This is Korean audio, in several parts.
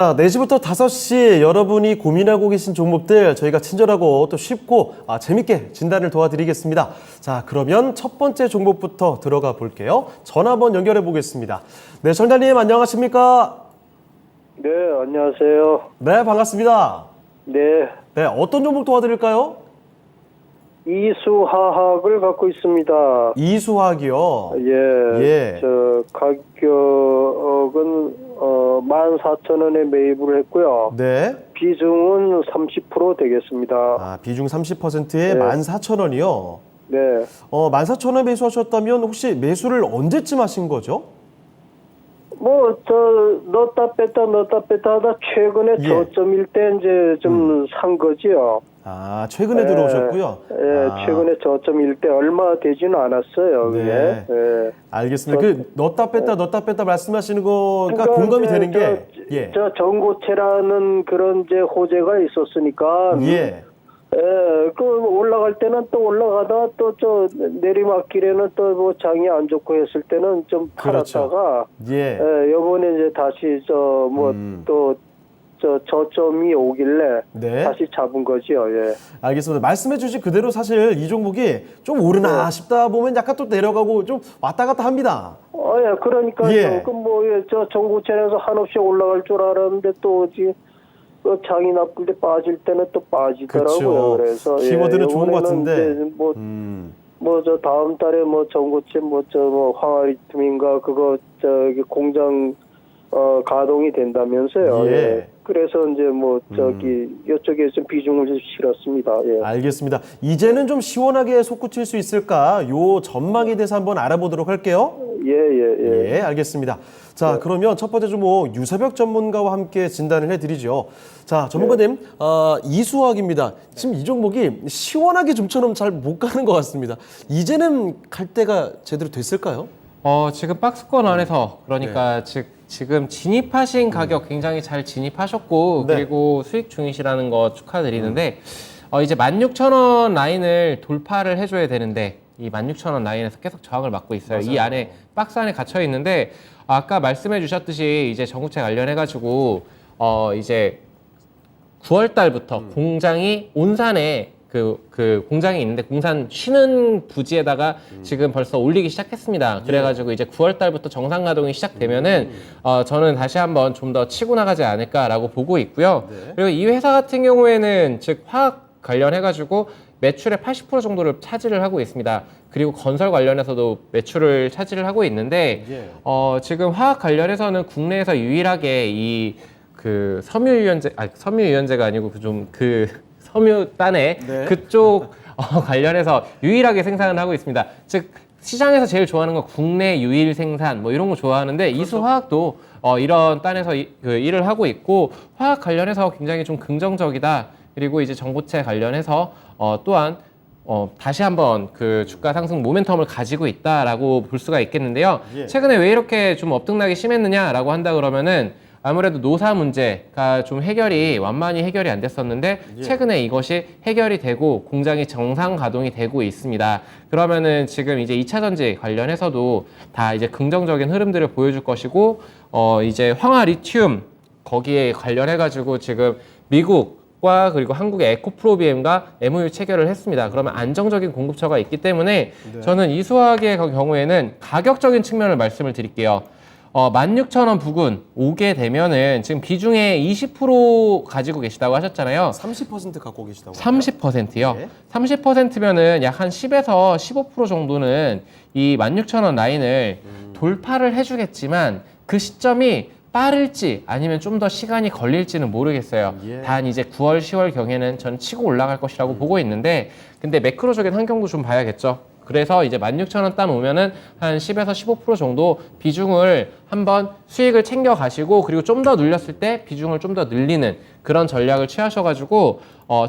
4시부터 5시 여러분이 고민하고 계신 종목들 저희가 친절하고 또 쉽고 재밌게 진단을 도와드리겠습니다. 자, 그러면 첫 번째 종목부터 들어가 볼게요. 전화 한번 연결해 보겠습니다. 네, 정단님 안녕하십니까? 네, 안녕하세요. 네, 반갑습니다. 네, 네, 어떤 종목 도와드릴까요? 이수화학을 갖고 있습니다. 이수화학이요. 예, 저 가격은 14,000원에 매입을 했고요. 네. 비중은 30% 되겠습니다. 비중 30%에 네. 14,000원이요. 네, 14,000원 매수하셨다면 혹시 매수를 언제쯤 하신 거죠? 넣었다 뺐다 하다 최근에 예. 저점일 때 이제 좀 산 거지요. 최근에 들어오셨고요. 예, 최근에 저점일 때 얼마 되지는 않았어요. 그게. 네. 예. 알겠습니다. 넣었다 뺐다 말씀하시는 거가 공감이 되는 게, 예. 저 전고체라는 그런 이제 호재가 있었으니까. 예. 그 올라갈 때는 또 올라가다 또 저 내리막길에는 또 뭐 장이 안 좋고 했을 때는 좀 그렇죠. 팔았다가. 예. 요번에 이제 다시 또 저점이 오길래 네. 다시 잡은 거지요. 예. 알겠습니다. 말씀해 주신 그대로 사실 이 종목이 좀 오르나 싶다 보면 약간 또 내려가고 좀 왔다 갔다 합니다. 예, 그러니까요. 예. 저 전고체에서 한없이 올라갈 줄 알았는데 또 어디 장이 나쁠 때 빠질 때는 또 빠지더라고요. 그렇죠. 그래서 키워드는 좋은 것 같은데. 저 다음 달에 전고체 황아리튬인가 그거 공장 가동이 된다면서요. 예. 예. 그래서 이제 이쪽에 좀 비중을 좀 실었습니다. 예. 알겠습니다. 이제는 좀 시원하게 솟구칠 수 있을까? 요 전망에 대해서 한번 알아보도록 할게요. 예. 알겠습니다. 자, 그러면 첫 번째 종목 유서벽 전문가와 함께 진단을 해드리죠. 자, 전문가님, 이수화학입니다. 지금 이 종목이 시원하게 좀처럼 잘 못 가는 것 같습니다. 이제는 갈 때가 제대로 됐을까요? 지금 박스권 안에서 그러니까 지금 진입하신 가격 굉장히 잘 진입하셨고 네. 그리고 수익 중이시라는 거 축하드리는데 이제 16,000원 라인을 돌파를 해줘야 되는데 이 16,000원 라인에서 계속 저항을 맞고 있어요. 맞아요. 이 안에 박스 안에 갇혀 있는데 아까 말씀해 주셨듯이 이제 전고체 관련해 가지고 이제 9월 달부터 공장이 온산에 그 공장이 있는데 공산 쉬는 부지에다가 지금 벌써 올리기 시작했습니다. 그래가지고 이제 9월 달부터 정상 가동이 시작되면은 저는 다시 한번 좀 더 치고 나가지 않을까라고 보고 있고요. 네. 그리고 이 회사 같은 경우에는 즉 화학 관련해가지고 매출의 80% 정도를 차지를 하고 있습니다. 그리고 건설 관련해서도 매출을 차지를 하고 있는데 지금 화학 관련해서는 국내에서 유일하게 섬유유연제가 아니고 섬유단에 네. 그쪽 관련해서 유일하게 생산을 하고 있습니다. 즉 시장에서 제일 좋아하는 건 국내 유일 생산 이런 거 좋아하는데 그렇죠. 이수화학도 이런 단에서 일을 하고 있고 화학 관련해서 굉장히 좀 긍정적이다. 그리고 이제 전고체 관련해서 또한 다시 한번 그 주가 상승 모멘텀을 가지고 있다라고 볼 수가 있겠는데요. 예. 최근에 왜 이렇게 좀 업등락이 심했느냐라고 한다 그러면은 아무래도 노사 문제가 좀 완만히 해결이 안 됐었는데 최근에 이것이 해결이 되고 공장이 정상 가동이 되고 있습니다. 그러면은 지금 이제 2차 전지 관련해서도 다 이제 긍정적인 흐름들을 보여줄 것이고 이제 황화 리튬 거기에 관련해 가지고 지금 미국과 그리고 한국의 에코프로비엠과 MOU 체결을 했습니다. 그러면 안정적인 공급처가 있기 때문에 저는 이수화학의 경우에는 가격적인 측면을 말씀을 드릴게요. 16,000원 부근 오게 되면은 지금 비중에 20% 가지고 계시다고 하셨잖아요. 30% 갖고 계시다고. 30%요. 네. 30%면은 약 한 10에서 15% 정도는 이 16,000원 라인을 돌파를 해주겠지만 그 시점이 빠를지 아니면 좀 더 시간이 걸릴지는 모르겠어요. 예. 단 이제 9월, 10월 경에는 전 치고 올라갈 것이라고 보고 있는데 근데 매크로적인 환경도 좀 봐야겠죠. 그래서 이제 16,000원 단 오면은 한 10에서 15% 정도 비중을 한번 수익을 챙겨 가시고 그리고 좀 더 눌렸을 때 비중을 좀 더 늘리는 그런 전략을 취하셔가지고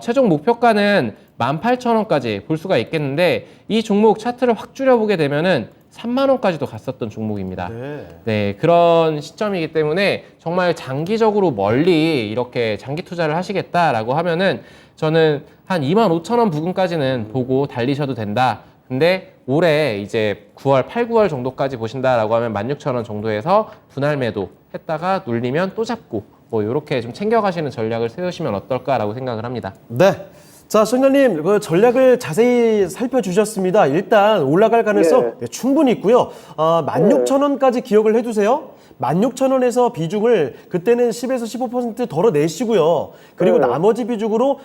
최종 목표가는 18,000원까지 볼 수가 있겠는데 이 종목 차트를 확 줄여보게 되면은 30,000원까지도 갔었던 종목입니다. 네, 그런 시점이기 때문에 정말 장기적으로 멀리 이렇게 장기 투자를 하시겠다라고 하면은 저는 한 25,000원 부근까지는 보고 달리셔도 된다. 근데 올해 이제 9월, 8, 9월 정도까지 보신다라고 하면 16,000원 정도에서 분할 매도 했다가 눌리면 또 잡고 뭐 이렇게 좀 챙겨가시는 전략을 세우시면 어떨까라고 생각을 합니다. 네. 자, 시청자님, 그 전략을 자세히 살펴주셨습니다. 일단 올라갈 가능성 예. 충분히 있고요. 16,000원까지 기억을 해두세요. 16,000원에서 비중을 그때는 10에서 15% 덜어내시고요. 그리고 네. 나머지 비중으로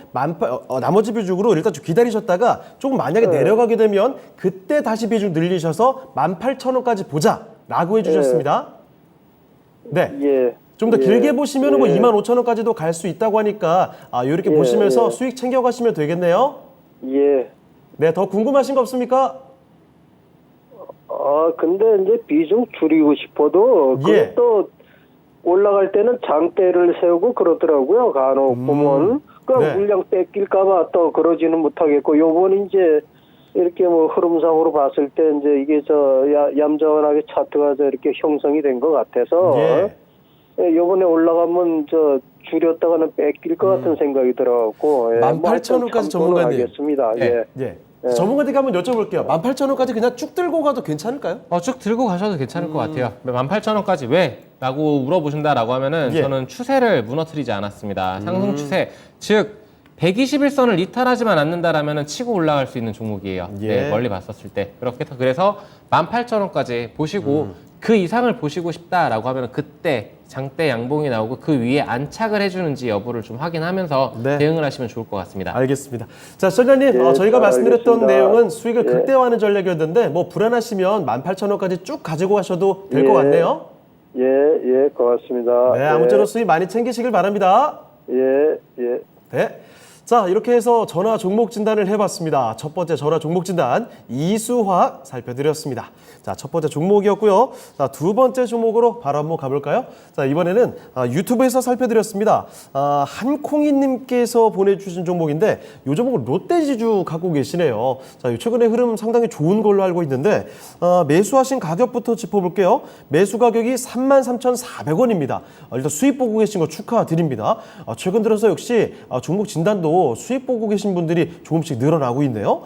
나머지 비중으로 일단 좀 기다리셨다가 조금 만약에 내려가게 되면 그때 다시 비중 늘리셔서 18,000원까지 보자라고 해주셨습니다. 네. 예. 좀 더 예. 길게 보시면 뭐 예. 25,000원까지도 갈 수 있다고 하니까 이렇게 보시면서 수익 챙겨가시면 되겠네요. 예. 네, 더 궁금하신 거 없습니까? 근데 이제 비중 줄이고 싶어도 예. 그것도 올라갈 때는 장대를 세우고 그러더라고요. 간혹 보면. 그러니까 네. 물량 뺏길까봐 또 그러지는 못하겠고, 요번 이제 이렇게 뭐 흐름상으로 봤을 때 이제 이게 얌전하게 차트가 이렇게 형성이 된 것 같아서 요번에 올라가면 줄였다가는 뺏길 것 같은 생각이 들어갖고 18,000원까지 전문가님. 하겠습니다. 네. 예. 예. 전문가님께 한번 여쭤볼게요. 18,000원까지 그냥 쭉 들고 가도 괜찮을까요? 쭉 들고 가셔도 괜찮을 것 같아요. 18,000원까지 왜? 라고 물어보신다라고 하면은 예. 저는 추세를 무너뜨리지 않았습니다. 상승 추세, 즉 121선을 이탈하지만 않는다라면은 치고 올라갈 수 있는 종목이에요. 예. 네, 멀리 봤었을 때. 그래서 18,000원까지 보시고 그 이상을 보시고 싶다라고 하면은 그때 장대 양봉이 나오고 그 위에 안착을 해주는지 여부를 좀 확인하면서 네. 대응을 하시면 좋을 것 같습니다. 알겠습니다. 자, 시청자님, 예, 저희가 말씀드렸던 알겠습니다. 내용은 수익을 예. 극대화하는 전략이었는데 뭐 불안하시면 18,000원까지 쭉 가지고 가셔도 될 것 같네요. 예, 고맙습니다. 네, 아무쪼록 수익 많이 챙기시길 바랍니다. 예. 네. 자, 이렇게 해서 전화 종목 진단을 해봤습니다. 첫 번째 전화 종목 진단 이수화학 살펴드렸습니다. 자, 첫 번째 종목이었고요. 자, 두 번째 종목으로 바로 한번 가볼까요? 자, 이번에는 유튜브에서 살펴드렸습니다. 한콩이님께서 보내주신 종목인데 이 종목은 롯데지주 갖고 계시네요. 자, 최근에 흐름 상당히 좋은 걸로 알고 있는데 매수하신 가격부터 짚어볼게요. 매수 가격이 33,400원입니다. 일단 수익 보고 계신 거 축하드립니다. 최근 들어서 역시 종목 진단도 수익 보고 계신 분들이 조금씩 늘어나고 있네요.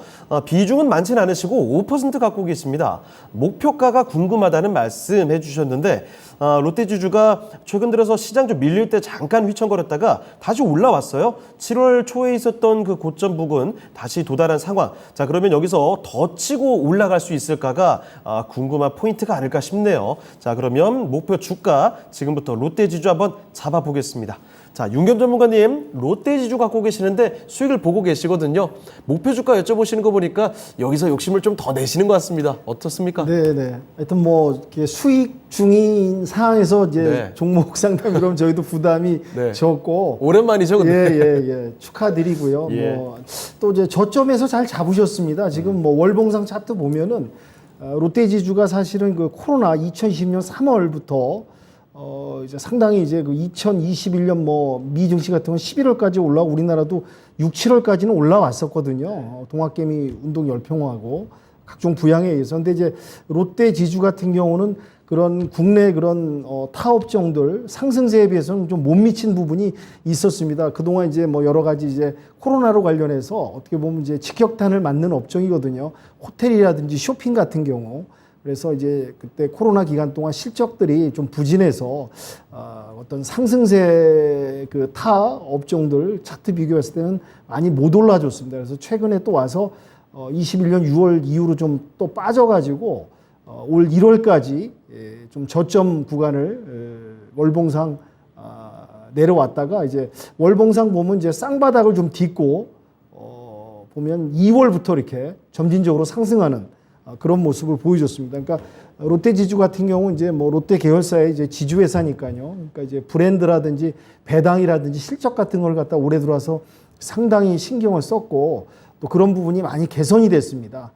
비중은 많지는 않으시고 5% 갖고 계십니다. 목표가가 궁금하다는 말씀 해주셨는데 롯데지주가 최근 들어서 시장 좀 밀릴 때 잠깐 휘청거렸다가 다시 올라왔어요. 7월 초에 있었던 그 고점 부근 다시 도달한 상황. 자, 그러면 여기서 더 치고 올라갈 수 있을까가 궁금한 포인트가 아닐까 싶네요. 자, 그러면 목표 주가 지금부터 롯데지주 한번 잡아보겠습니다. 자, 윤겸 전문가님, 롯데지주 갖고 계시는데 수익을 보고 계시거든요. 목표 주가 여쭤보시는 거 보니까 여기서 욕심을 좀 더 내시는 것 같습니다. 어떻습니까? 네. 하여튼 뭐 이렇게 수익 중인 상황에서 이제 네. 종목 상담 그러면 저희도 부담이 네. 적고 오랜만이죠, 근데. 예. 축하드리고요. 예. 뭐 또 이제 저점에서 잘 잡으셨습니다. 지금 뭐 월봉상 차트 보면은 롯데지주가 사실은 그 코로나 2020년 3월부터 이제 상당히 이제 그 2021년 뭐 미증시 같은 건 11월까지 올라오고 우리나라도 6, 7월까지는 올라왔었거든요. 동학개미 운동 열평화하고 각종 부양에 의해서. 근데 이제 롯데지주 같은 경우는 그런 국내 그런 타업종들 상승세에 비해서는 좀 못 미친 부분이 있었습니다. 그동안 이제 뭐 여러 가지 이제 코로나로 관련해서 어떻게 보면 이제 직격탄을 맞는 업종이거든요. 호텔이라든지 쇼핑 같은 경우. 그래서 이제 그때 코로나 기간 동안 실적들이 좀 부진해서 어떤 상승세 그 타 업종들 차트 비교했을 때는 많이 못 올라줬습니다. 그래서 최근에 또 와서 21년 6월 이후로 좀 또 빠져가지고 올 1월까지 좀 저점 구간을 월봉상 내려왔다가 이제 월봉상 보면 이제 쌍바닥을 좀 딛고 보면 2월부터 이렇게 점진적으로 상승하는 그런 모습을 보여줬습니다. 그러니까 롯데지주 같은 경우 이제 뭐 롯데 계열사의 이제 지주회사니까요. 그러니까 이제 브랜드라든지 배당이라든지 실적 같은 걸 갖다 올해 들어와서 상당히 신경을 썼고 또 그런 부분이 많이 개선이 됐습니다.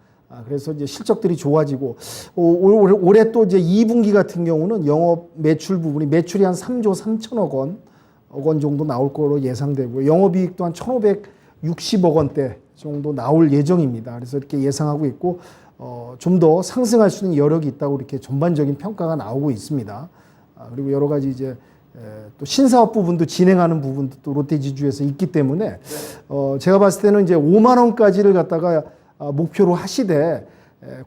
그래서 이제 실적들이 좋아지고 올해 또 이제 2분기 같은 경우는 영업 매출 부분이 매출이 한 3조 3천억 원 정도 나올 거로 예상되고 영업이익도 한 1,560억 원대 정도 나올 예정입니다. 그래서 이렇게 예상하고 있고 좀 더 상승할 수 있는 여력이 있다고 이렇게 전반적인 평가가 나오고 있습니다. 그리고 여러 가지 이제 또 신사업 부분도 진행하는 부분도 또 롯데지주에서 있기 때문에 제가 봤을 때는 이제 5만 원까지를 갖다가 목표로 하시되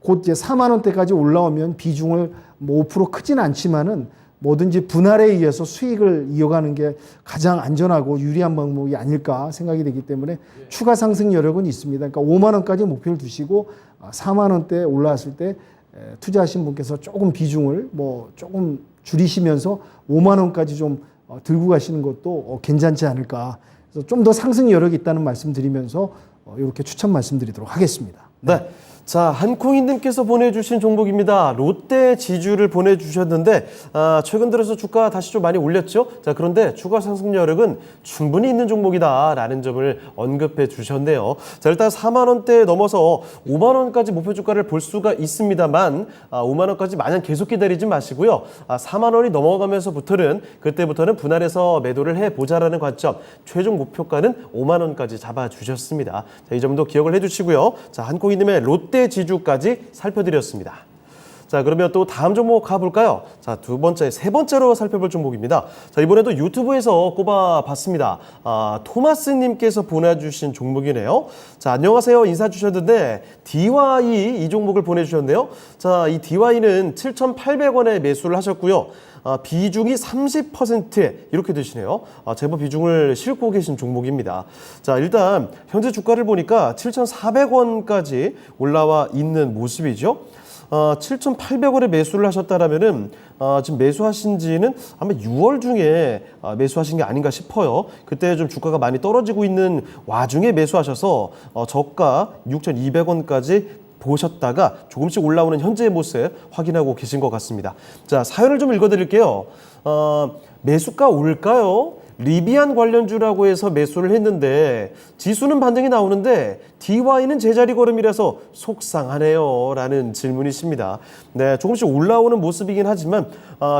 곧 이제 4만 원대까지 올라오면 비중을 뭐 5% 크진 않지만은 뭐든지 분할에 의해서 수익을 이어가는 게 가장 안전하고 유리한 방법이 아닐까 생각이 되기 때문에 추가 상승 여력은 있습니다. 그러니까 5만 원까지 목표를 두시고 4만 원대 올라왔을 때 투자하신 분께서 조금 비중을 뭐 조금 줄이시면서 5만 원까지 좀 들고 가시는 것도 괜찮지 않을까. 그래서 좀 더 상승 여력이 있다는 말씀 드리면서 이렇게 추천 말씀드리도록 하겠습니다. 네. 자, 한콩이님께서 보내주신 종목입니다. 롯데 지주를 보내주셨는데 최근 들어서 주가 다시 좀 많이 올렸죠. 자, 그런데 추가 상승 여력은 충분히 있는 종목이다라는 점을 언급해 주셨네요. 자, 일단 4만 원대 넘어서 5만 원까지 목표 주가를 볼 수가 있습니다만 5만 원까지 마냥 계속 기다리지 마시고요. 4만 원이 넘어가면서부터는 그때부터는 분할해서 매도를 해보자라는 관점. 최종 목표가는 5만 원까지 잡아주셨습니다. 자, 이 점도 기억을 해주시고요. 자, 한콩이님의 롯데 지주까지 살펴드렸습니다. 자, 그러면 또 다음 종목 가볼까요? 자, 세 번째로 살펴볼 종목입니다. 자, 이번에도 유튜브에서 꼽아봤습니다. 토마스님께서 보내주신 종목이네요. 자, 안녕하세요. 인사 주셨는데, DY 이 종목을 보내주셨네요. 자, 이 DY는 7,800원에 매수를 하셨고요. 비중이 30%에 이렇게 되시네요. 제법 비중을 싣고 계신 종목입니다. 자, 일단 현재 주가를 보니까 7,400원까지 올라와 있는 모습이죠. 7,800원에 매수를 하셨다라면은 지금 매수하신 지는 아마 6월 중에 매수하신 게 아닌가 싶어요. 그때 좀 주가가 많이 떨어지고 있는 와중에 매수하셔서 저가 6,200원까지 보셨다가 조금씩 올라오는 현재의 모습 확인하고 계신 것 같습니다. 자, 사연을 좀 읽어드릴게요. 매수가 올까요? 리비안 관련주라고 해서 매수를 했는데 지수는 반등이 나오는데 DY는 제자리 걸음이라서 속상하네요 라는 질문이십니다. 네, 조금씩 올라오는 모습이긴 하지만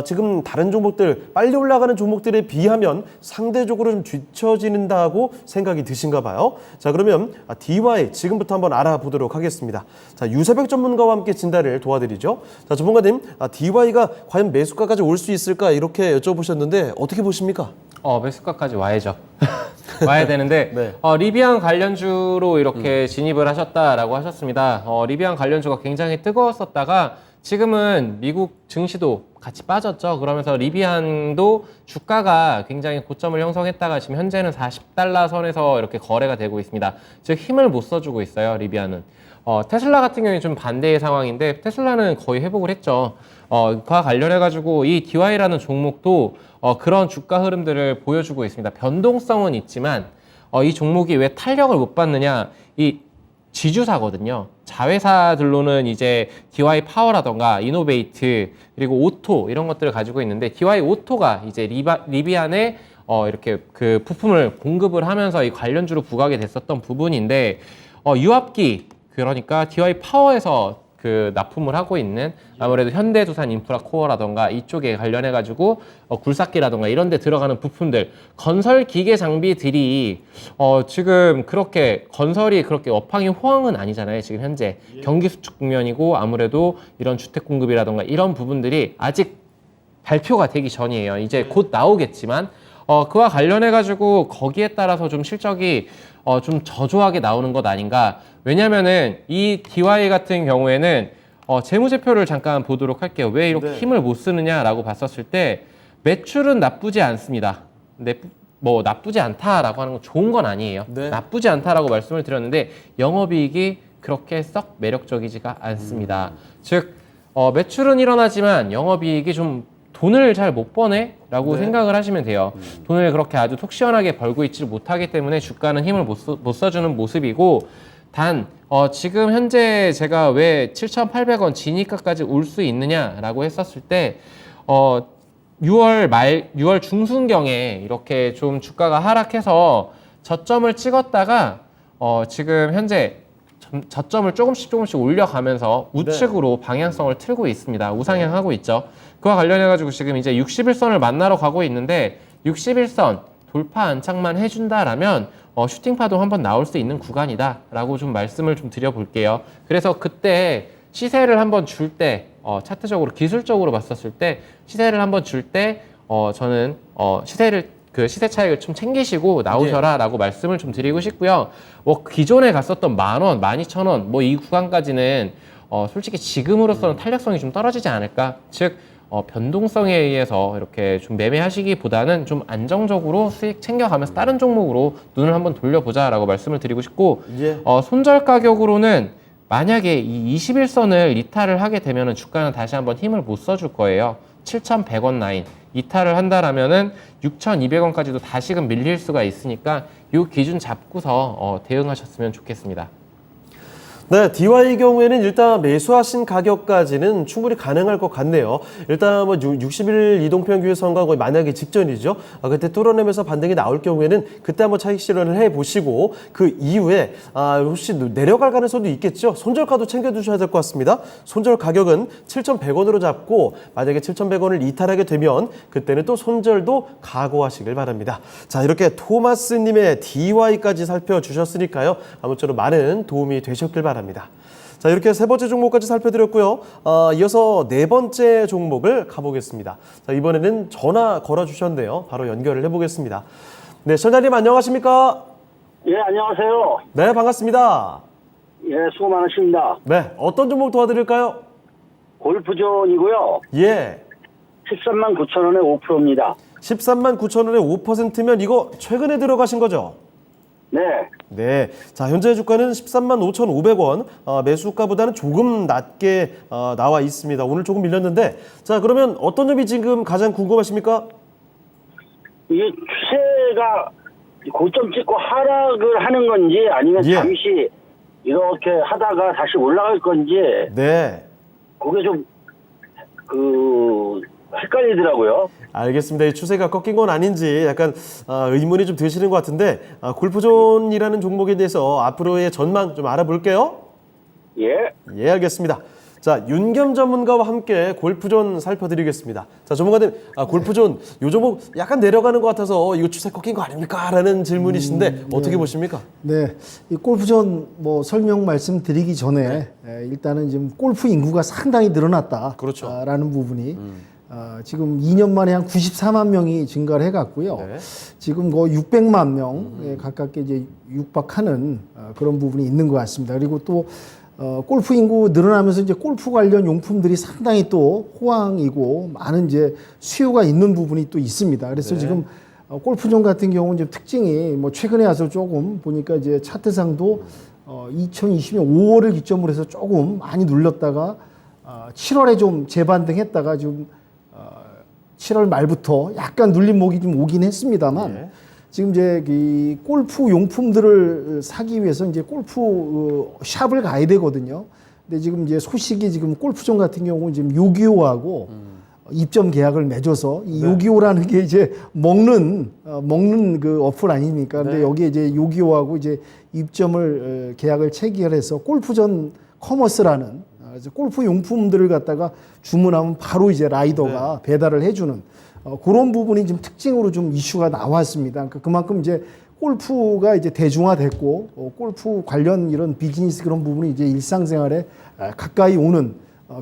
지금 다른 종목들, 빨리 올라가는 종목들에 비하면 상대적으로 좀 뒤처진다고 생각이 드신가 봐요. 자, 그러면 DY 지금부터 한번 알아보도록 하겠습니다. 자, 유세백 전문가와 함께 진단을 도와드리죠. 자, 전문가님, DY가 과연 매수가까지 올 수 있을까 이렇게 여쭤보셨는데 어떻게 보십니까? 매수가까지 와야죠. 와야 되는데 네. 리비안 관련주로 이렇게 진입을 하셨다라고 하셨습니다. 리비안 관련주가 굉장히 뜨거웠었다가 지금은 미국 증시도 같이 빠졌죠. 그러면서 리비안도 주가가 굉장히 고점을 형성했다가 지금 현재는 40달러 선에서 이렇게 거래가 되고 있습니다. 즉 힘을 못 써주고 있어요. 리비안은. 테슬라 같은 경우에 좀 반대의 상황인데 테슬라는 거의 회복을 했죠. 그와 관련해가지고 이 DY라는 종목도 그런 주가 흐름들을 보여주고 있습니다. 변동성은 있지만 이 종목이 왜 탄력을 못 받느냐, 이 지주사거든요. 자회사들로는 이제 DY 파워라던가 이노베이트 그리고 오토 이런 것들을 가지고 있는데 DY 오토가 이제 리비안에 이렇게 그 부품을 공급을 하면서 이 관련주로 부각이 됐었던 부분인데 유압기 그러니까 DY 파워에서 그 납품을 하고 있는 아무래도 현대두산 인프라코어라던가 이쪽에 관련해가지고 굴삭기라던가 이런 데 들어가는 부품들, 건설 기계 장비들이 지금 그렇게 건설이 그렇게 업황이 호황은 아니잖아요. 지금 현재 경기 수축 국면이고 아무래도 이런 주택 공급이라던가 이런 부분들이 아직 발표가 되기 전이에요. 이제 곧 나오겠지만 그와 관련해가지고 거기에 따라서 좀 실적이 좀 저조하게 나오는 것 아닌가. 왜냐면은 이 DY 같은 경우에는 재무제표를 잠깐 보도록 할게요. 왜 이렇게 힘을 못 쓰느냐라고 봤었을 때 매출은 나쁘지 않습니다. 근데 뭐 나쁘지 않다라고 하는 건 좋은 건 아니에요. 네. 나쁘지 않다라고 말씀을 드렸는데 영업이익이 그렇게 썩 매력적이지가 않습니다. 즉 매출은 일어나지만 영업이익이 좀 돈을 잘 못 버네? 라고 생각을 하시면 돼요. 돈을 그렇게 아주 속 시원하게 벌고 있지를 못하기 때문에 주가는 힘을 못 써주는 모습이고 단 지금 현재 제가 왜 7,800원 진입가까지 올 수 있느냐라고 했었을 때 6월 중순경에 이렇게 좀 주가가 하락해서 저점을 찍었다가 지금 현재 저점을 조금씩 올려가면서 우측으로 방향성을 틀고 있습니다. 우상향하고 있죠. 그와 관련해가지고 지금 이제 61선을 만나러 가고 있는데 61선 돌파 안착만 해준다라면 슈팅파도 한번 나올 수 있는 구간이다 라고 좀 말씀을 좀 드려볼게요. 그래서 그때 시세를 한번 줄 때 차트적으로 기술적으로 봤었을 때 시세를 한번 줄 때 저는 시세 차익을 좀 챙기시고 나오셔라라고 말씀을 좀 드리고 싶고요. 기존에 갔었던 10,000원, 12,000원 이 구간까지는 솔직히 지금으로서는 탄력성이 좀 떨어지지 않을까. 즉 변동성에 의해서 이렇게 좀 매매하시기보다는 좀 안정적으로 수익 챙겨가면서 다른 종목으로 눈을 한번 돌려보자라고 말씀을 드리고 싶고 예. 손절 가격으로는 만약에 이 21선을 이탈을 하게 되면 주가는 다시 한번 힘을 못 써줄 거예요. 7,100원 라인 이탈을 한다라면은 6,200원까지도 다시금 밀릴 수가 있으니까 이 기준 잡고서 대응하셨으면 좋겠습니다. 네, DY의 경우에는 일단 매수하신 가격까지는 충분히 가능할 것 같네요. 일단 뭐 60일 이동평균 선과 거의 만나기 직전이죠. 그때 뚫어내면서 반등이 나올 경우에는 그때 한번 차익 실현을 해보시고 그 이후에 혹시 내려갈 가능성도 있겠죠. 손절가도 챙겨두셔야 될 것 같습니다. 손절 가격은 7,100원으로 잡고 만약에 7,100원을 이탈하게 되면 그때는 또 손절도 각오하시길 바랍니다. 자, 이렇게 토마스님의 DY까지 살펴주셨으니까요. 아무쪼록 많은 도움이 되셨길 바랍니다. 자, 이렇게 세 번째 종목까지 살펴드렸고요. 이어서 네 번째 종목을 가보겠습니다. 자, 이번에는 전화 걸어주셨는데요. 바로 연결을 해보겠습니다. 네, 시청자님 안녕하십니까? 예, 안녕하세요. 네, 반갑습니다. 예, 수고 많으십니다. 네, 어떤 종목 도와드릴까요? 골프존이고요. 예, 13만 9천 원에 5%입니다. 13만 9천 원에 5%면 이거 최근에 들어가신 거죠? 네. 네, 자 현재 주가는 13만 5,500원, 매수가보다는 조금 낮게 나와 있습니다. 오늘 조금 밀렸는데, 자 그러면 어떤 점이 지금 가장 궁금하십니까? 이게 추세가 고점 찍고 하락을 하는 건지 아니면 예. 잠시 이렇게 하다가 다시 올라갈 건지 네, 그게 좀 헷갈리더라고요. 알겠습니다. 이 추세가 꺾인 건 아닌지 약간 의문이 좀 드시는 것 같은데, 골프존이라는 종목에 대해서 앞으로의 전망 좀 알아볼게요. 예. 예, 알겠습니다. 자, 윤겸 전문가와 함께 골프존 살펴드리겠습니다. 자, 전문가님, 골프존 요 종목 약간 내려가는 것 같아서 이거 추세 꺾인 거 아닙니까? 라는 질문이신데 어떻게 보십니까? 네, 이 골프존 뭐 설명 말씀드리기 전에 일단은 지금 골프 인구가 상당히 늘어났다. 그렇죠. 라는 부분이 지금 2년 만에 한 94만 명이 증가를 해갔고요. 네. 지금 거의 600만 명에 가깝게 이제 육박하는 그런 부분이 있는 것 같습니다. 그리고 또 골프 인구 늘어나면서 이제 골프 관련 용품들이 상당히 또 호황이고 많은 이제 수요가 있는 부분이 또 있습니다. 그래서 네. 지금 골프존 같은 경우는 이제 특징이 뭐 최근에 와서 조금 보니까 이제 차트상도 2020년 5월을 기점으로 해서 조금 많이 눌렸다가 7월에 좀 재반등했다가 좀 7월 말부터 약간 눌림목이 좀 오긴 했습니다만 네. 지금 이제 이 골프 용품들을 사기 위해서 이제 골프 샵을 가야 되거든요. 근데 지금 이제 소식이 지금 골프존 같은 경우는 지금 요기요하고 입점 계약을 맺어서 이 네. 요기요라는 게 이제 먹는 그 어플 아닙니까? 근데 네. 여기에 이제 요기요하고 이제 입점을 계약을 체결해서 골프존 커머스라는 그래서 골프 용품들을 갖다가 주문하면 바로 이제 라이더가 배달을 해주는 그런 부분이 좀 특징으로 좀 이슈가 나왔습니다. 그러니까 그만큼 이제 골프가 이제 대중화됐고 골프 관련 이런 비즈니스 그런 부분이 이제 일상생활에 가까이 오는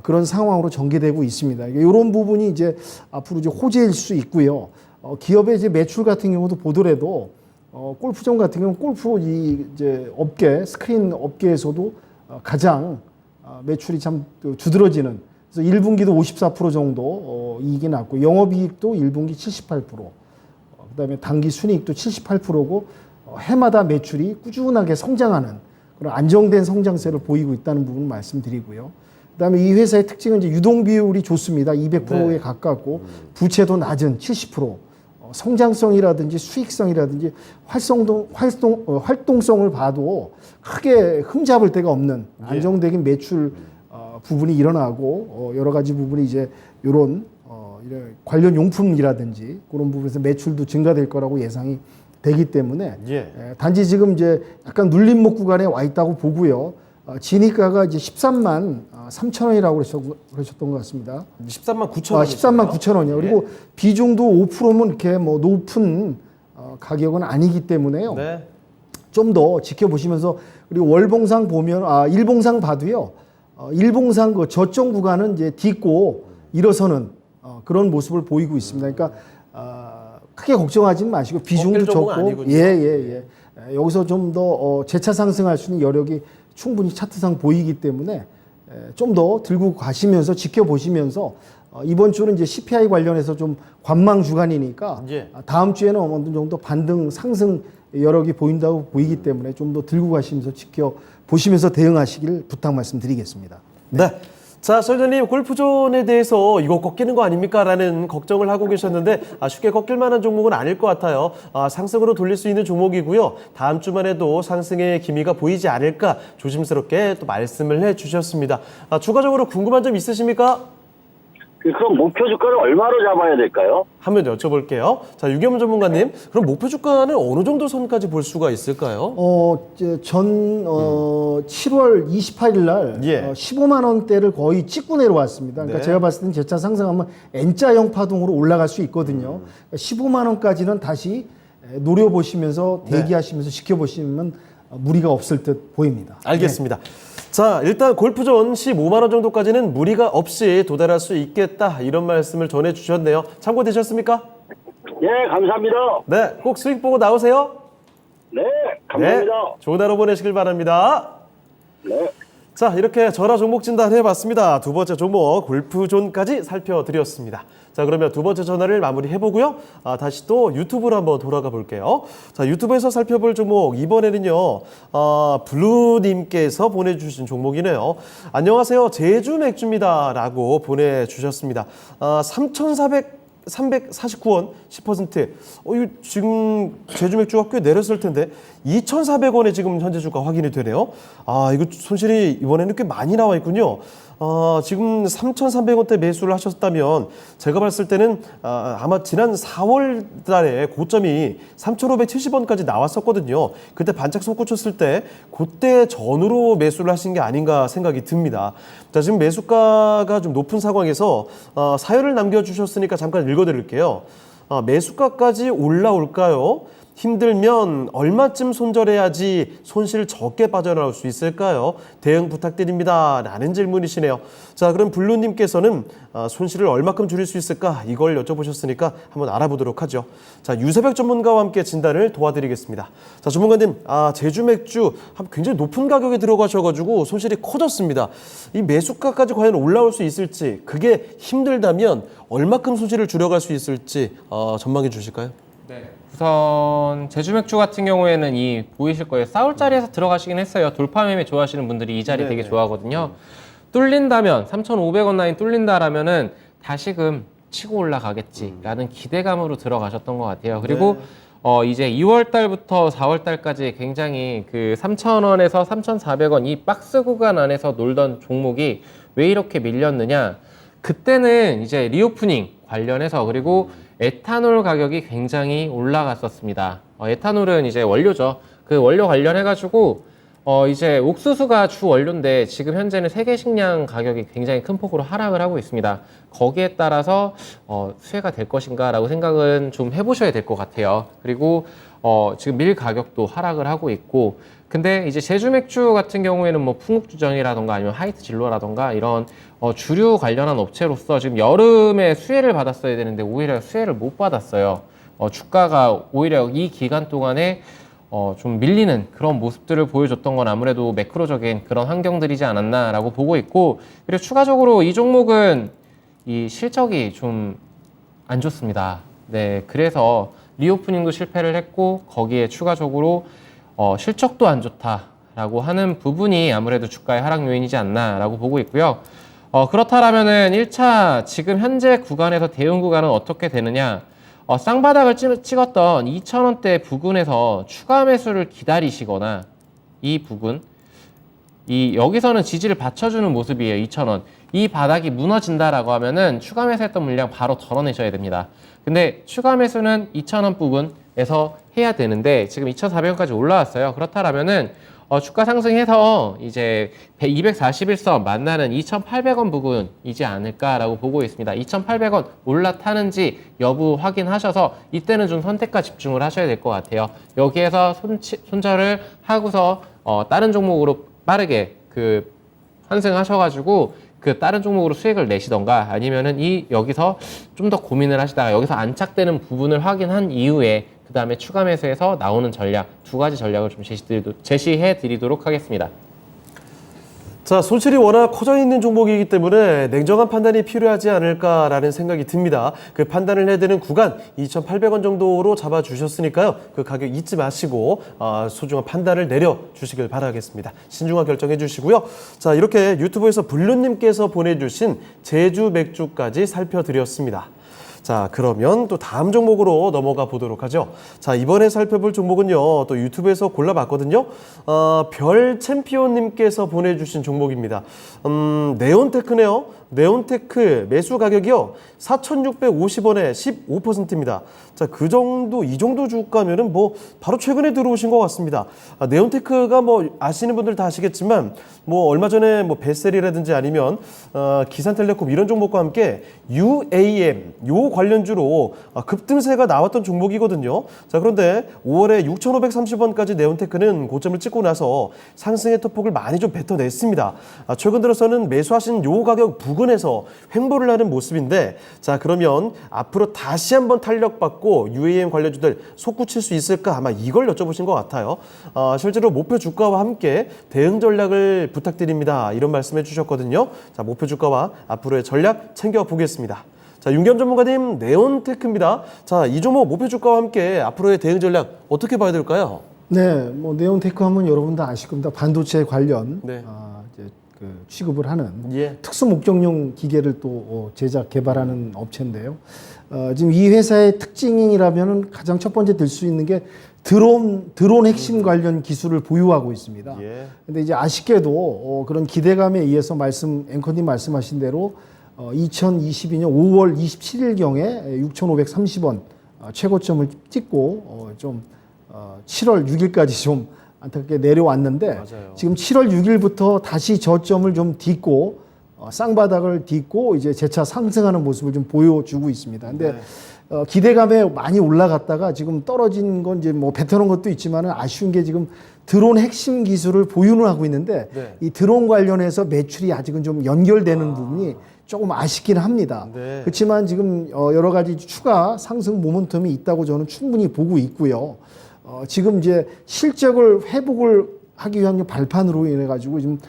그런 상황으로 전개되고 있습니다. 이런 부분이 이제 앞으로 이제 호재일 수 있고요. 기업의 이제 매출 같은 경우도 보더라도 골프존 같은 경우는 골프 이제 업계 스크린 업계에서도 가장 매출이 참 두드러지는 그래서 1분기도 54% 정도 이익이 났고 영업이익도 1분기 78%, 그다음에 당기 순이익도 78%고 해마다 매출이 꾸준하게 성장하는 그런 안정된 성장세를 보이고 있다는 부분 말씀드리고요. 그다음에 이 회사의 특징은 이제 유동 비율이 좋습니다. 200%에 네. 가깝고 부채도 낮은 70%. 성장성이라든지 수익성이라든지 활동성을 봐도 크게 흠잡을 데가 없는 안정적인 매출 부분이 일어나고 여러 가지 부분이 이제 이런 관련 용품이라든지 그런 부분에서 매출도 증가될 거라고 예상이 되기 때문에 단지 지금 이제 약간 눌림목 구간에 와 있다고 보고요. 진입가가 이제 13만 3천 원이라고 그러셨던 것 같습니다. 13만 9천 원. 13만 9천 원이요. 그리고 비중도 5%면 이렇게 뭐 높은 가격은 아니기 때문에요. 네. 좀 더 지켜보시면서 그리고 월봉상 보면 일봉상 봐도요. 일봉상 그 저점 구간은 이제 딛고 일어서는 그런 모습을 보이고 있습니다. 그러니까 크게 걱정하지 마시고 비중도 적고 여기서 좀 더 재차 상승할 수 있는 여력이 충분히 차트상 보이기 때문에 좀 더 들고 가시면서 지켜보시면서 이번 주는 이제 CPI 관련해서 좀 관망 주간이니까 예. 다음 주에는 어느 정도 반등 상승 여력이 보인다고 보이기 때문에 좀 더 들고 가시면서 지켜보시면서 대응하시길 부탁 말씀드리겠습니다. 네. 자, 설전님 골프존에 대해서 이거 꺾이는 거 아닙니까? 라는 걱정을 하고 계셨는데 쉽게 꺾일 만한 종목은 아닐 것 같아요. 상승으로 돌릴 수 있는 종목이고요. 다음 주만 해도 상승의 기미가 보이지 않을까 조심스럽게 또 말씀을 해주셨습니다. 추가적으로 궁금한 점 있으십니까? 그럼 목표 주가를 얼마로 잡아야 될까요? 한번 여쭤볼게요. 자, 유겸 전문가님, 그럼 목표 주가는 어느 정도 선까지 볼 수가 있을까요? 7월 28일 날 예. 15만 원대를 거의 찍고 내려왔습니다. 그러니까 네. 제가 봤을 때는 재차 상승하면 N자형 파동으로 올라갈 수 있거든요. 15만 원까지는 다시 노려보시면서 대기하시면서 지켜보시면 무리가 없을 듯 보입니다. 알겠습니다. 자, 일단 골프존 15만 원 정도까지는 무리가 없이 도달할 수 있겠다. 이런 말씀을 전해주셨네요. 참고되셨습니까? 예, 감사합니다. 네, 꼭 수익 보고 나오세요. 네, 감사합니다. 네, 좋은 하루 보내시길 바랍니다. 네. 자, 이렇게 전화 종목 진단 해봤습니다. 두 번째 종목 골프존까지 살펴드렸습니다. 자, 그러면 두 번째 전화를 마무리해보고요. 다시 또 유튜브로 한번 돌아가 볼게요. 자, 유튜브에서 살펴볼 종목 이번에는요. 블루님께서 보내주신 종목이네요. 안녕하세요. 제주 맥주입니다. 라고 보내주셨습니다. 349원 10%. 이거 지금 제주 맥주가 꽤 내렸을 텐데 2,400원에 지금 현재 주가 확인이 되네요. 이거 손실이 이번에는 꽤 많이 나와 있군요. 지금 3,300원대 매수를 하셨다면 제가 봤을 때는 아마 지난 4월 달에 고점이 3,570원까지 나왔었거든요. 그때 반짝 솟구쳤을 때 그때 전후로 매수를 하신 게 아닌가 생각이 듭니다. 자, 지금 매수가가 좀 높은 상황에서 사연을 남겨주셨으니까 잠깐 읽어드릴게요. 매수가까지 올라올까요? 힘들면 얼마쯤 손절해야지 손실 적게 빠져나올 수 있을까요? 대응 부탁드립니다. 라는 질문이시네요. 자, 그럼 블루님께서는 손실을 얼마큼 줄일 수 있을까? 이걸 여쭤보셨으니까 한번 알아보도록 하죠. 자, 유세백 전문가와 함께 진단을 도와드리겠습니다. 자, 전문가님, 제주 맥주 굉장히 높은 가격에 들어가셔가지고 손실이 커졌습니다. 이 매수가까지 과연 올라올 수 있을지, 그게 힘들다면 얼마큼 손실을 줄여갈 수 있을지 전망해 주실까요? 네. 우선 제주 맥주 같은 경우에는 이 보이실 거예요. 싸울 자리에서 들어가시긴 했어요. 돌파 매매 좋아하시는 분들이 이 자리 네네. 되게 좋아하거든요. 뚫린다면 3,500원 라인 뚫린다라면은 다시금 치고 올라가겠지라는 기대감으로 들어가셨던 것 같아요. 그리고 이제 2월 달부터 4월 달까지 굉장히 그 3,000원에서 3,400원 이 박스 구간 안에서 놀던 종목이 왜 이렇게 밀렸느냐? 그때는 이제 리오프닝 관련해서 그리고 에탄올 가격이 굉장히 올라갔었습니다. 에탄올은 이제 원료죠. 그 원료 관련해가지고 이제 옥수수가 주 원료인데 지금 현재는 세계 식량 가격이 굉장히 큰 폭으로 하락을 하고 있습니다. 거기에 따라서 수혜가 될 것인가라고 생각은 좀 해보셔야 될 것 같아요. 그리고 지금 밀 가격도 하락을 하고 있고, 근데 이제 제주 맥주 같은 경우에는 뭐 풍국주정이라던가 아니면 하이트 진로라던가 이런 주류 관련한 업체로서 지금 여름에 수혜를 받았어야 되는데 오히려 수혜를 못 받았어요. 주가가 오히려 이 기간 동안에 좀 밀리는 그런 모습들을 보여줬던 건 아무래도 매크로적인 그런 환경들이지 않았나라고 보고 있고, 그리고 추가적으로 이 종목은 이 실적이 좀 안 좋습니다. 네, 그래서 리오프닝도 실패를 했고 거기에 추가적으로 실적도 안 좋다라고 하는 부분이 아무래도 주가의 하락 요인이지 않나라고 보고 있고요. 그렇다라면은 1차 지금 현재 구간에서 대응 구간은 어떻게 되느냐? 쌍바닥을 찍었던 2,000원대 부근에서 추가 매수를 기다리시거나 이 부근, 여기서는 지지를 받쳐주는 모습이에요. 2,000원. 이 바닥이 무너진다라고 하면은 추가 매수했던 물량 바로 덜어내셔야 됩니다. 근데 추가 매수는 2,000원 부분에서 해야 되는데 지금 2,400원까지 올라왔어요. 그렇다라면은 주가 상승해서 이제 241선 만나는 2,800원 부근이지 않을까라고 보고 있습니다. 2,800원 올라타는지 여부 확인하셔서 이때는 좀 선택과 집중을 하셔야 될 것 같아요. 여기에서 손절을 하고서 다른 종목으로 빠르게 그 환승하셔가지고 그 다른 종목으로 수익을 내시던가 아니면은 여기서 좀 더 고민을 하시다가 여기서 안착되는 부분을 확인한 이후에 그 다음에 추가 매수해서 나오는 전략, 두 가지 전략을 좀 제시해 드리도록 하겠습니다. 자, 손실이 워낙 커져 있는 종목이기 때문에 냉정한 판단이 필요하지 않을까라는 생각이 듭니다. 그 판단을 해야 되는 구간 2,800원 정도로 잡아주셨으니까요. 그 가격 잊지 마시고 소중한 판단을 내려주시길 바라겠습니다. 신중한 결정해 주시고요. 자, 이렇게 유튜브에서 블루님께서 보내주신 제주 맥주까지 살펴드렸습니다. 자, 그러면 또 다음 종목으로 넘어가 보도록 하죠. 자, 이번에 살펴볼 종목은요, 또 유튜브에서 골라봤거든요. 별 챔피언님께서 보내주신 종목입니다. 네온테크네요. 네온테크 매수 가격이요, 4,650원에 15%입니다. 자, 이 정도 주가면은 뭐 바로 최근에 들어오신 것 같습니다. 네온테크가 뭐 아시는 분들 다 아시겠지만 뭐 얼마 전에 뭐 베셀이라든지 아니면 기산텔레콤 이런 종목과 함께 UAM 요 관련주로 급등세가 나왔던 종목이거든요. 자, 그런데 5월에 6,530원까지 네온테크는 고점을 찍고 나서 상승의 토폭을 많이 좀 뱉어냈습니다. 최근 들어서는 매수하신 요 가격 부근에서 횡보를 하는 모습인데, 자, 그러면 앞으로 다시 한번 탄력받고 UAM 관련주들 솟구칠 수 있을까? 아마 이걸 여쭤보신 것 같아요. 실제로 목표 주가와 함께 대응 전략을 부탁드립니다. 이런 말씀해 주셨거든요. 자, 목표 주가와 앞으로의 전략 챙겨보겠습니다. 자, 윤겸 전문가님, 네온테크입니다. 자, 이 종목 목표 주가와 함께 앞으로의 대응 전략 어떻게 봐야 될까요? 네, 뭐 네온테크 하면 여러분 다 아실 겁니다. 반도체 관련 네. 이제 그 취급을 하는 예. 특수 목적용 기계를 또 제작 개발하는 업체인데요. 지금 이 회사의 특징이라면은 가장 첫 번째 들 수 있는 게 드론 핵심 관련 기술을 보유하고 있습니다. 예. 근데 이제 아쉽게도 그런 기대감에 의해서 앵커님 말씀하신 대로 2022년 5월 27일경에 6,530원 최고점을 찍고 7월 6일까지 좀 안타깝게 내려왔는데, 맞아요. 지금 7월 6일부터 다시 저점을 좀 딛고 쌍바닥을 딛고 이제 재차 상승하는 모습을 좀 보여주고 있습니다. 근데 기대감에 많이 올라갔다가 지금 떨어진 건 이제 뭐 뱉어놓은 것도 있지만은 아쉬운 게 지금 드론 핵심 기술을 보유는 하고 있는데 네. 이 드론 관련해서 매출이 아직은 좀 연결되는 부분이 조금 아쉽긴 합니다. 네. 그렇지만 지금 여러 가지 추가 상승 모멘텀이 있다고 저는 충분히 보고 있고요. 지금 이제 실적을 회복을 하기 위한 발판으로 인해 가지고 지금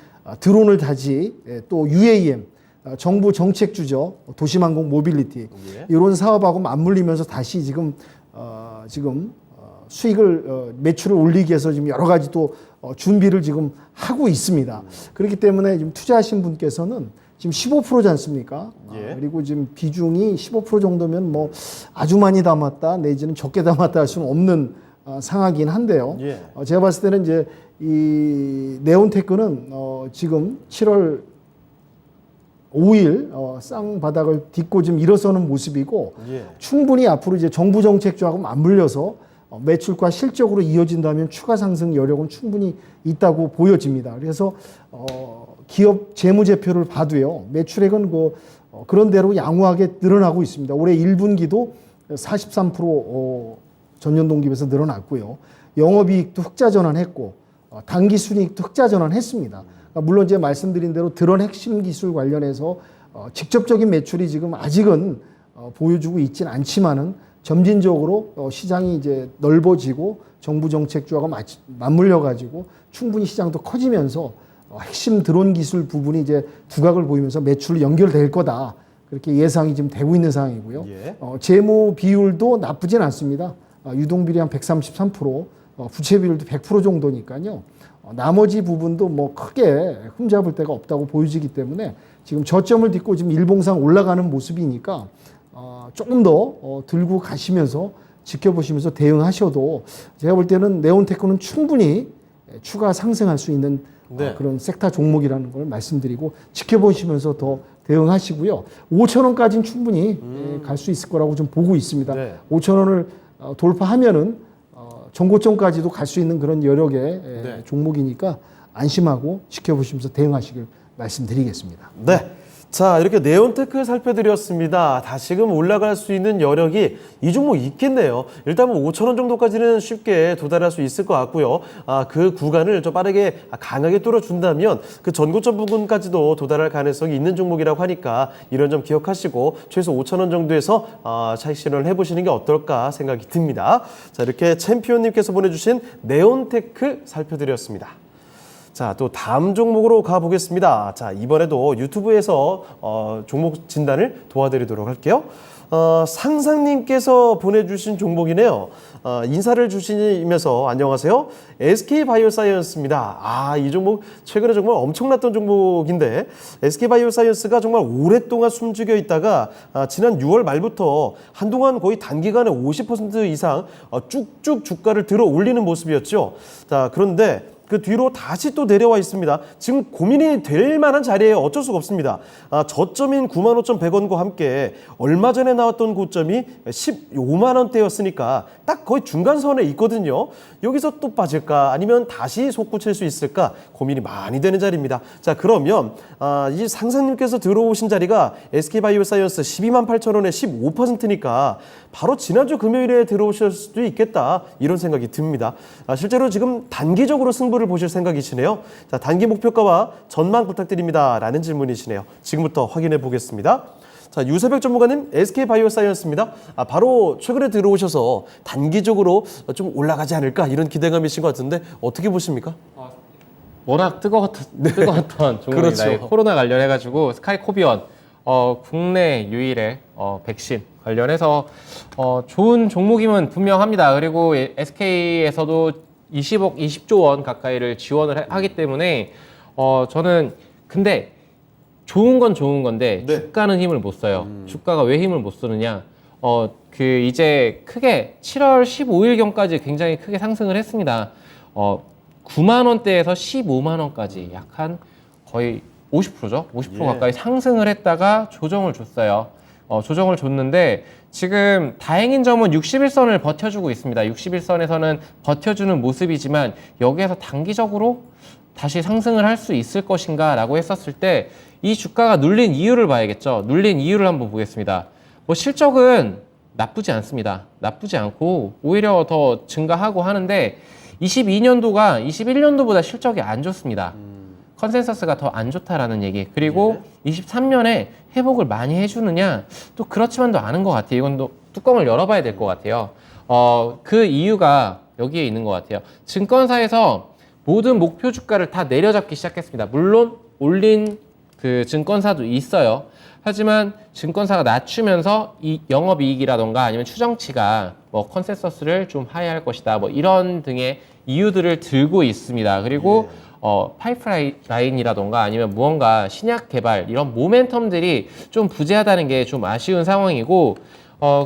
드론을 다시 또 UAM 정부 정책주죠, 도시망공 모빌리티 예. 이런 사업하고 맞물리면서 다시 지금 수익을 매출을 올리기 위해서 지금 여러 가지 또 준비를 지금 하고 있습니다. 그렇기 때문에 지금 투자하신 분께서는 지금 15%지 않습니까? 예. 그리고 지금 비중이 15% 정도면 뭐 아주 많이 담았다 내지는 적게 담았다 할 수는 없는 상하긴 한데요. 예. 제가 봤을 때는 이제 이 네온테크는 지금 7월 5일 쌍바닥을 딛고 지금 일어서는 모습이고, 예. 충분히 앞으로 이제 정부 정책주하고 맞물려서 매출과 실적으로 이어진다면 추가 상승 여력은 충분히 있다고 보여집니다. 그래서 기업 재무제표를 봐도요, 매출액은 그런 대로 양호하게 늘어나고 있습니다. 올해 1분기도 43% 전년 동기에서 늘어났고요. 영업이익도 흑자 전환했고 당기순이익도 흑자 전환했습니다. 그러니까 물론 이제 말씀드린 대로 드론 핵심 기술 관련해서 직접적인 매출이 지금 아직은 보여주고 있지는 않지만은 점진적으로 시장이 이제 넓어지고 정부 정책주하고 맞물려 가지고 충분히 시장도 커지면서 핵심 드론 기술 부분이 이제 두각을 보이면서 매출로 연결될 거다, 그렇게 예상이 지금 되고 있는 상황이고요. 예. 재무 비율도 나쁘진 않습니다. 유동비율이 한 133%, 부채 비율도 100% 정도니까요. 나머지 부분도 뭐 크게 흠잡을 데가 없다고 보여지기 때문에 지금 저점을 딛고 지금 일봉상 올라가는 모습이니까 조금 더 들고 가시면서 지켜보시면서 대응하셔도, 제가 볼 때는 네온테크는 충분히 추가 상승할 수 있는 네. 그런 섹터 종목이라는 걸 말씀드리고 지켜보시면서 더 대응하시고요. 5,000원까지는 충분히 갈 수 있을 거라고 좀 보고 있습니다. 네. 5,000원을 돌파하면은 전고점까지도 갈 수 있는 그런 여력의 네. 종목이니까 안심하고 지켜보시면서 대응하시길 말씀드리겠습니다. 네. 자, 이렇게 네온테크 살펴드렸습니다. 다시금 올라갈 수 있는 여력이 이 종목 있겠네요. 일단 뭐 5,000원 정도까지는 쉽게 도달할 수 있을 것 같고요. 그 구간을 좀 빠르게 강하게 뚫어준다면 그 전고점 부분까지도 도달할 가능성이 있는 종목이라고 하니까 이런 점 기억하시고 최소 5,000원 정도에서 차익 실현을 해보시는 게 어떨까 생각이 듭니다. 자, 이렇게 챔피언님께서 보내주신 네온테크 살펴드렸습니다. 자, 또 다음 종목으로 가보겠습니다. 자, 이번에도 유튜브에서 종목 진단을 도와드리도록 할게요. 상상님께서 보내주신 종목이네요. 인사를 주시면서 안녕하세요. SK바이오사이언스입니다. 이 종목 최근에 정말 엄청났던 종목인데 SK바이오사이언스가 정말 오랫동안 숨죽여 있다가 지난 6월 말부터 한동안 거의 단기간에 50% 이상 쭉쭉 주가를 들어 올리는 모습이었죠. 자, 그런데 그 뒤로 다시 또 내려와 있습니다. 지금 고민이 될 만한 자리에 어쩔 수가 없습니다. 저점인 95,100원과 함께 얼마 전에 나왔던 고점이 15만 원대였으니까 딱 거의 중간선에 있거든요. 여기서 또 빠질까 아니면 다시 솟구칠 수 있을까 고민이 많이 되는 자리입니다. 자, 그러면 이 상상님께서 들어오신 자리가 SK바이오사이언스 12만 8천 원에 15%니까 바로 지난주 금요일에 들어오실 수도 있겠다 이런 생각이 듭니다. 실제로 지금 단기적으로 승부를 보실 생각이시네요. 자, 단기 목표가와 전망 부탁드립니다 라는 질문이시네요. 지금부터 확인해 보겠습니다. 자, 유세백 전문가님, SK바이오사이언스입니다. 바로 최근에 들어오셔서 단기적으로 좀 올라가지 않을까 이런 기대감이신 것 같은데 어떻게 보십니까? 워낙 뜨거웠던 종목입니다. 그렇죠. 코로나 관련해가지고 스카이코비언 국내 유일의 백신 관련해서 좋은 종목임은 분명합니다. 그리고 SK에서도 20조 원 가까이를 지원을 하기 때문에 저는 근데 좋은 건 좋은 건데 네. 주가는 힘을 못 써요. 주가가 왜 힘을 못 쓰느냐? 이제 크게 7월 15일경까지 굉장히 크게 상승을 했습니다. 9만 원대에서 15만 원까지 약 한 거의 50%죠? 50% 예. 가까이 상승을 했다가 조정을 줬어요. 조정을 줬는데 지금 다행인 점은 61선을 버텨주고 있습니다. 61선에서는 버텨주는 모습이지만 여기에서 단기적으로 다시 상승을 할 수 있을 것인가 라고 했었을 때 이 주가가 눌린 이유를 봐야겠죠. 눌린 이유를 한번 보겠습니다. 실적은 나쁘지 않습니다. 나쁘지 않고 오히려 더 증가하고 하는데 22년도가 21년도보다 실적이 안 좋습니다. 컨센서스가 더 안 좋다라는 얘기. 그리고 23년에 회복을 많이 해주느냐? 또 그렇지만도 않은 것 같아요. 이건 또 뚜껑을 열어봐야 될 것 같아요. 그 이유가 여기에 있는 것 같아요. 증권사에서 모든 목표 주가를 다 내려잡기 시작했습니다. 물론 올린 그 증권사도 있어요. 하지만 증권사가 낮추면서 이 영업이익이라던가 아니면 추정치가 컨센서스를 좀 하회할 것이다. 이런 등의 이유들을 들고 있습니다. 그리고 파이프라인이라던가 아니면 무언가 신약 개발 이런 모멘텀들이 좀 부재하다는 게 좀 아쉬운 상황이고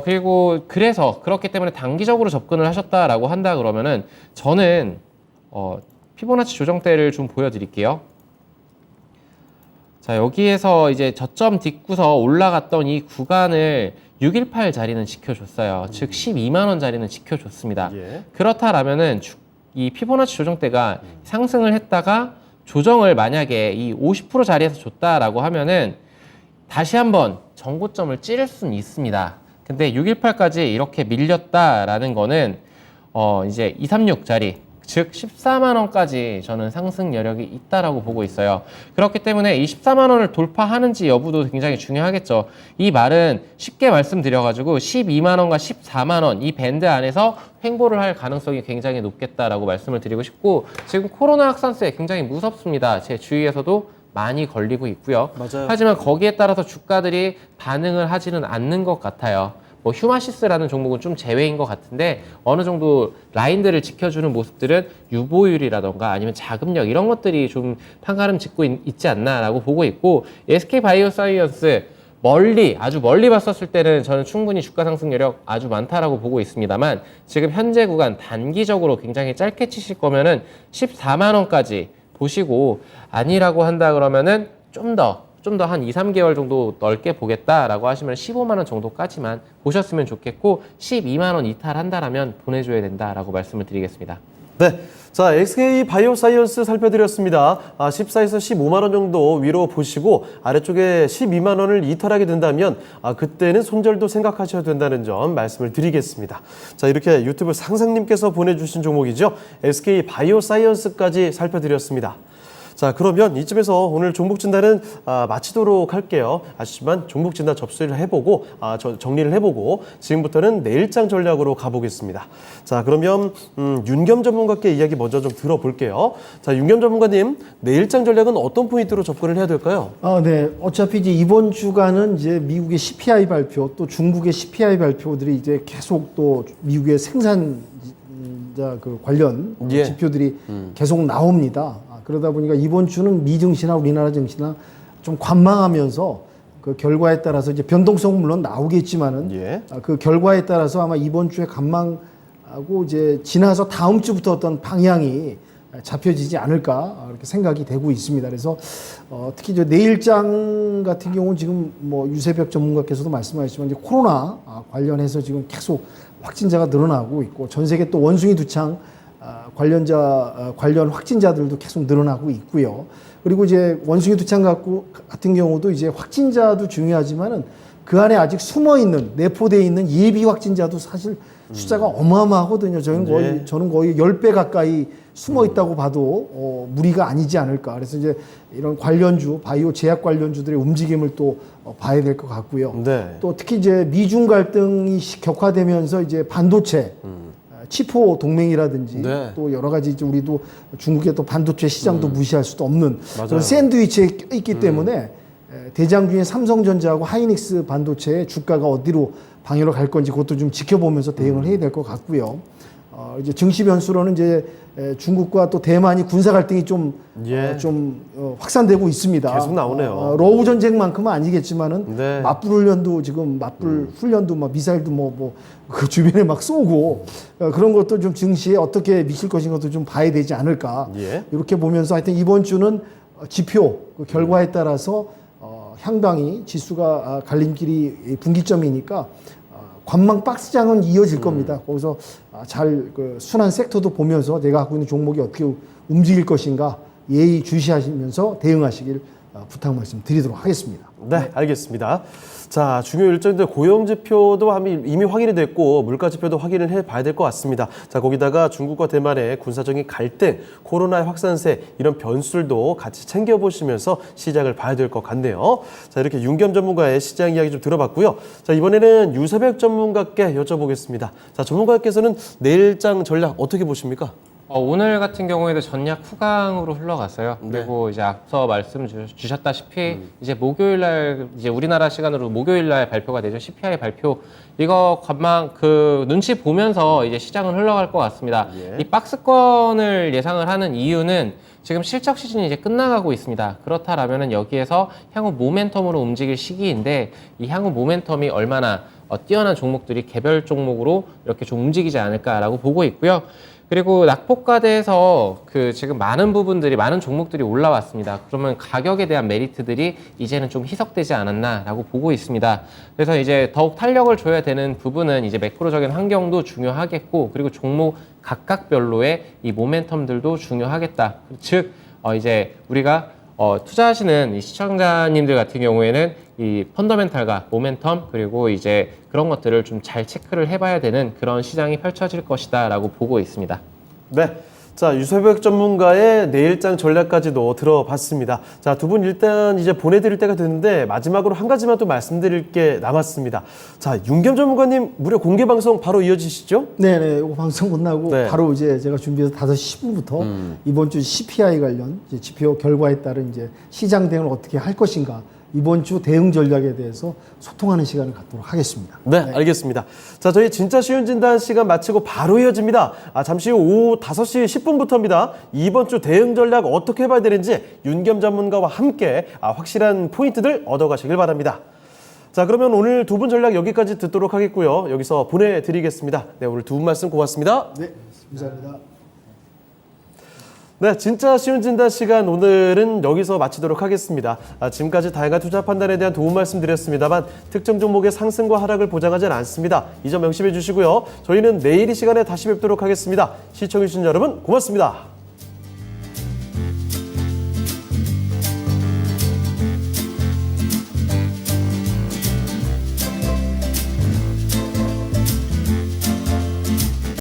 그리고 그렇기 때문에 단기적으로 접근을 하셨다라고 한다 그러면은 저는 피보나치 조정대를 좀 보여드릴게요. 자, 여기에서 이제 저점 딛고서 올라갔던 이 구간을 618 자리는 지켜줬어요. 즉 12만 원 자리는 지켜줬습니다. 예. 그렇다라면은 이 피보나치 조정대가 상승을 했다가 조정을 만약에 이 50% 자리에서 줬다라고 하면은 다시 한번 전고점을 찌를 수는 있습니다. 근데 618까지 이렇게 밀렸다라는 거는 이제 236 자리 즉 14만 원까지 저는 상승 여력이 있다라고 보고 있어요. 그렇기 때문에 이 14만 원을 돌파하는지 여부도 굉장히 중요하겠죠. 이 말은 쉽게 말씀드려가지고 12만 원과 14만 원 이 밴드 안에서 횡보를 할 가능성이 굉장히 높겠다라고 말씀을 드리고 싶고 지금 코로나 확산세 굉장히 무섭습니다. 제 주위에서도 많이 걸리고 있고요. 맞아요. 하지만 거기에 따라서 주가들이 반응을 하지는 않는 것 같아요. 휴마시스라는 종목은 좀 제외인 것 같은데 어느 정도 라인들을 지켜주는 모습들은 유보율이라던가 아니면 자금력 이런 것들이 좀 판가름 짚고 있지 않나라고 보고 있고 SK바이오사이언스 아주 멀리 봤었을 때는 저는 충분히 주가 상승 여력 아주 많다라고 보고 있습니다만 지금 현재 구간 단기적으로 굉장히 짧게 치실 거면은 14만 원까지 보시고 아니라고 한다 그러면은 좀 더 한 2, 3개월 정도 넓게 보겠다라고 하시면 15만 원 정도까지만 보셨으면 좋겠고 12만 원 이탈한다라면 보내줘야 된다라고 말씀을 드리겠습니다. 네. 자, SK바이오사이언스 살펴드렸습니다. 14에서 15만 원 정도 위로 보시고 아래쪽에 12만 원을 이탈하게 된다면 그때는 손절도 생각하셔야 된다는 점 말씀을 드리겠습니다. 자, 이렇게 유튜브 상상님께서 보내주신 종목이죠. SK바이오사이언스까지 살펴드렸습니다. 자, 그러면 이쯤에서 오늘 종목 진단은 마치도록 할게요. 아쉽지만 종목 진단 접수를 해보고 정리를 해보고 지금부터는 내일장 전략으로 가보겠습니다. 자, 그러면 윤겸 전문가께 이야기 먼저 좀 들어볼게요. 자, 윤겸 전문가님, 내일장 전략은 어떤 포인트로 접근을 해야 될까요? 네. 어차피 이제 이번 주간은 이제 미국의 CPI 발표, 또 중국의 CPI 발표들이 이제 계속 또 미국의 생산자 그 관련 예. 지표들이 계속 나옵니다. 그러다 보니까 이번 주는 미 증시나 우리나라 증시나 좀 관망하면서 그 결과에 따라서 이제 변동성은 물론 나오겠지만은 예. 그 결과에 따라서 아마 이번 주에 관망하고 이제 지나서 다음 주부터 어떤 방향이 잡혀지지 않을까 이렇게 생각이 되고 있습니다. 그래서 특히 이제 내일장 같은 경우는 지금 뭐 유세벽 전문가께서도 말씀하셨지만 이제 코로나 관련해서 지금 계속 확진자가 늘어나고 있고 전 세계 또 원숭이 두창 관련 확진자들도 계속 늘어나고 있고요. 그리고 이제 원숭이 두창 같은 경우도 이제 확진자도 중요하지만은 그 안에 아직 숨어 있는 내포되어 있는 예비 확진자도 사실 숫자가 어마어마하거든요. 저는 거의 10배 가까이 숨어 있다고 봐도 무리가 아니지 않을까. 그래서 이제 이런 관련주, 바이오 제약 관련주들의 움직임을 또 봐야 될 것 같고요. 네. 또 특히 이제 미중 갈등이 격화되면서 이제 반도체, 치포 동맹이라든지 네. 또 여러 가지 이제 우리도 중국의 또 반도체 시장도 무시할 수도 없는 맞아요. 그런 샌드위치에 껴있기 때문에 대장 중에 삼성전자하고 하이닉스 반도체의 주가가 어디로 방향으로 갈 건지 그것도 좀 지켜보면서 대응을 해야 될 것 같고요. 이제 증시 변수로는 이제 중국과 또 대만이 군사 갈등이 좀 확산되고 있습니다. 계속 나오네요. 러우 전쟁만큼은 아니겠지만은 네. 맞불 훈련도 지금 훈련도 막 미사일도 그 주변에 막 쏘고 그런 것도 좀 증시에 어떻게 미칠 것인 것도 좀 봐야 되지 않을까. 예. 이렇게 보면서 하여튼 이번 주는 지표 그 결과에 따라서 향방이 지수가 갈림길이 분기점이니까 관망 박스장은 이어질 겁니다. 거기서 그 순환 섹터도 보면서 내가 갖고 있는 종목이 어떻게 움직일 것인가 예의 주시하시면서 대응하시길 부탁 말씀 드리도록 하겠습니다. 네, 알겠습니다. 자, 중요 일정들 고용 지표도 이미 확인이 됐고 물가 지표도 확인을 해봐야 될 것 같습니다. 자, 거기다가 중국과 대만의 군사적인 갈등, 코로나의 확산세 이런 변수들도 같이 챙겨보시면서 시장을 봐야 될 것 같네요. 자, 이렇게 윤겸 전문가의 시장 이야기 좀 들어봤고요. 자, 이번에는 유세백 전문가께 여쭤보겠습니다. 자, 전문가께서는 내일장 전략 어떻게 보십니까? 오늘 같은 경우에도 전략 후강으로 흘러갔어요. 네. 그리고 이제 앞서 말씀 주셨다시피 이제 목요일날 이제 우리나라 시간으로 목요일날 발표가 되죠. CPI 발표. 이거 관망 눈치 보면서 이제 시장은 흘러갈 것 같습니다. 예. 이 박스권을 예상을 하는 이유는 지금 실적 시즌이 이제 끝나가고 있습니다. 그렇다라면은 여기에서 향후 모멘텀으로 움직일 시기인데 이 향후 모멘텀이 얼마나 뛰어난 종목들이 개별 종목으로 이렇게 좀 움직이지 않을까라고 보고 있고요. 그리고 낙폭과대에서 지금 많은 종목들이 올라왔습니다. 그러면 가격에 대한 메리트들이 이제는 좀 희석되지 않았나라고 보고 있습니다. 그래서 이제 더욱 탄력을 줘야 되는 부분은 이제 매크로적인 환경도 중요하겠고, 그리고 종목 각각별로의 이 모멘텀들도 중요하겠다. 즉, 이제 우리가 투자하시는 이 시청자님들 같은 경우에는 이 펀더멘탈과 모멘텀 그리고 이제 그런 것들을 좀 잘 체크를 해봐야 되는 그런 시장이 펼쳐질 것이다라고 보고 있습니다. 네. 자, 유세백 전문가의 내일장 전략까지도 들어봤습니다. 자, 두 분 일단 이제 보내드릴 때가 됐는데 마지막으로 한 가지만 또 말씀드릴 게 남았습니다. 자, 윤겸 전문가님 무료 공개 방송 바로 이어지시죠? 네네. 이거 방송 끝나고 네. 바로 이제 제가 준비해서 5시 10분부터 이번 주 CPI 관련 이제 지표 결과에 따른 이제 시장 대응을 어떻게 할 것인가 이번 주 대응 전략에 대해서 소통하는 시간을 갖도록 하겠습니다. 네, 알겠습니다. 자, 저희 진짜 쉬운 진단 시간 마치고 바로 이어집니다. 잠시 후 오후 5시 10분부터입니다. 이번 주 대응 전략 어떻게 해봐야 되는지 윤겸 전문가와 함께 확실한 포인트들 얻어가시길 바랍니다. 자, 그러면 오늘 두 분 전략 여기까지 듣도록 하겠고요. 여기서 보내드리겠습니다. 네, 오늘 두 분 말씀 고맙습니다. 네, 감사합니다. 네, 진짜 쉬운 진단 시간 오늘은 여기서 마치도록 하겠습니다. 지금까지 다양한 투자 판단에 대한 도움 말씀드렸습니다만 특정 종목의 상승과 하락을 보장하지는 않습니다. 이 점 명심해 주시고요. 저희는 내일 이 시간에 다시 뵙도록 하겠습니다. 시청해주신 여러분 고맙습니다.